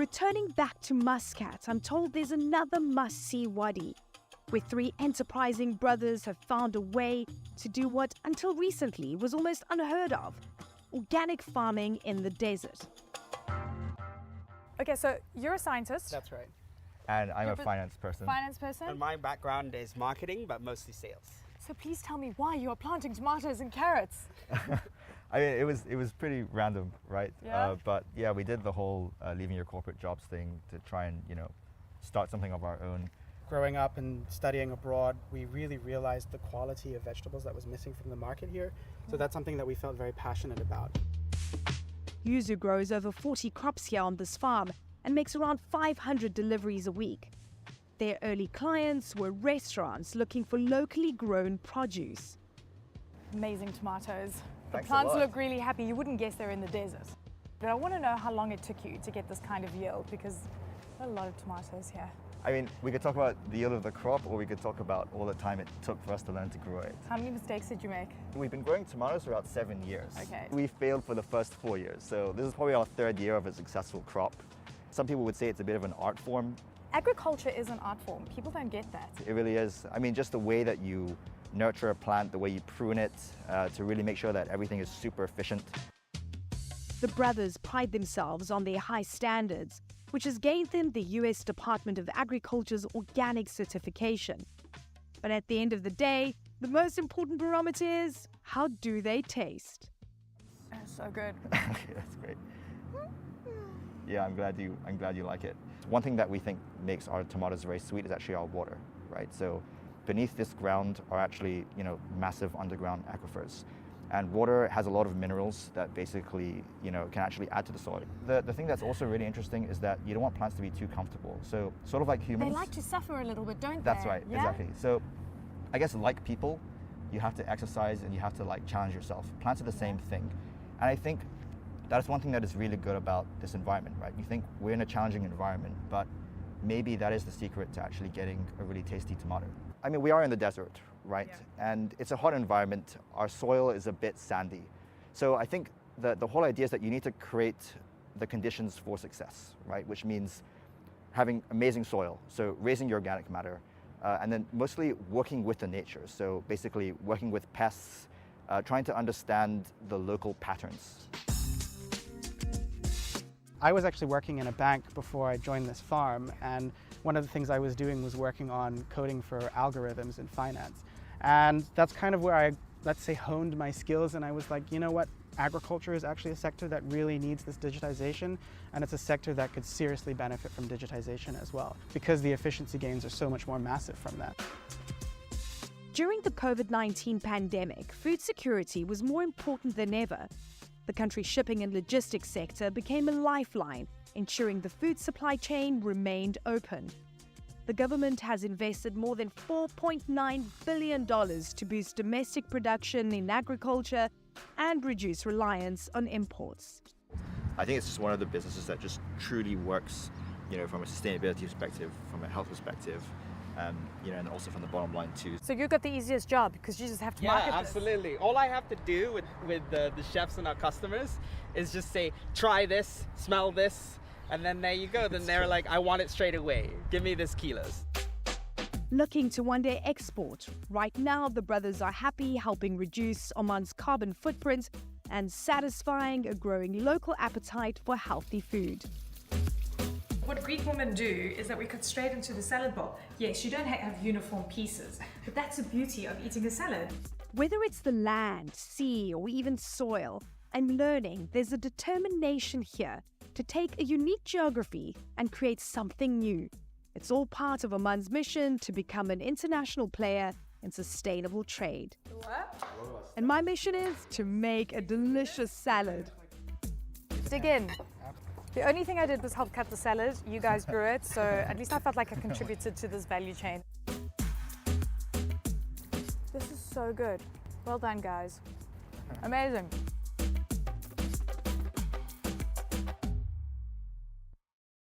returning back to Muscat, I'm told there's another must-see wadi, where three enterprising brothers have found a way to do what, until recently, was almost unheard of: organic farming in the desert. Okay, so you're a scientist. That's right. And I'm a finance person. Finance person? And my background is marketing, but mostly sales. So please tell me why you are planting tomatoes and carrots. I mean, it was pretty random, right? Yeah. But yeah, we did the whole leaving your corporate jobs thing to try and, start something of our own. Growing up and studying abroad, we really realized the quality of vegetables that was missing from the market here. So that's something that we felt very passionate about. YUZU grows over 40 crops here on this farm and makes around 500 deliveries a week. Their early clients were restaurants looking for locally grown produce. Amazing tomatoes. The Thanks a plants lot. look really happy. You wouldn't guess they're in the desert. But I want to know how long it took you to get this kind of yield, because there are a lot of tomatoes here. I mean, we could talk about the yield of the crop, or we could talk about all the time it took for us to learn to grow it. How many mistakes did you make? We've been growing tomatoes for about 7 years. Okay. We failed for the first 4 years, so this is probably our third year of a successful crop. Some people would say it's a bit of an art form. Agriculture is an art form. People don't get that. It really is. I mean, just the way that you nurture a plant, the way you prune it, to really make sure that everything is super efficient. The brothers pride themselves on their high standards, which has gained them the US Department of Agriculture's organic certification. But at the end of the day, the most important barometer is, how do they taste? It's so good. Okay, that's great. Yeah, I'm glad you like it. One thing that we think makes our tomatoes very sweet is actually our water, right? So beneath this ground are actually, massive underground aquifers. And water has a lot of minerals that basically, can actually add to the soil. The thing that's also really interesting is that you don't want plants to be too comfortable. So sort of like humans. They like to suffer a little bit, don't they? That's right, Yeah? exactly. So I guess like people, you have to exercise and you have to challenge yourself. Plants are the same thing. And I think that's one thing that is really good about this environment, right? You think we're in a challenging environment, but maybe that is the secret to actually getting a really tasty tomato. I mean, we are in the desert, right? Yeah. And it's a hot environment. Our soil is a bit sandy. So I think the whole idea is that you need to create the conditions for success, right? Which means having amazing soil, so raising your organic matter, and then mostly working with the nature. So basically working with pests, trying to understand the local patterns. I was actually working in a bank before I joined this farm, and one of the things I was doing was working on coding for algorithms in finance. And that's kind of where I, let's say, honed my skills, and I was like, you know what? Agriculture is actually a sector that really needs this digitization, and it's a sector that could seriously benefit from digitization as well, because the efficiency gains are so much more massive from that. During the COVID-19 pandemic, food security was more important than ever. The country's shipping and logistics sector became a lifeline, ensuring the food supply chain remained open. The government has invested more than $4.9 billion to boost domestic production in agriculture and reduce reliance on imports. I think it's just one of the businesses that just truly works, from a sustainability perspective, from a health perspective, and also from the bottom line too. So you got the easiest job because you just have to market Yeah, this. absolutely. All I have to do with the chefs and our customers is just say, try this, smell this, and then there you go. Then they're like, I want it straight away. Give me this kilos. Looking to one day export, right now the brothers are happy helping reduce Oman's carbon footprint and satisfying a growing local appetite for healthy food. What Greek women do is that we cut straight into the salad bowl. Yes, you don't have uniform pieces, but that's the beauty of eating a salad. Whether it's the land, sea, or even soil, I'm learning there's a determination here to take a unique geography and create something new. It's all part of Oman's mission to become an international player in sustainable trade. What? And my mission is to make a delicious salad. Dig in. The only thing I did was help cut the salad. You guys grew it, so at least I felt like I contributed to this value chain. This is so good. Well done, guys. Amazing.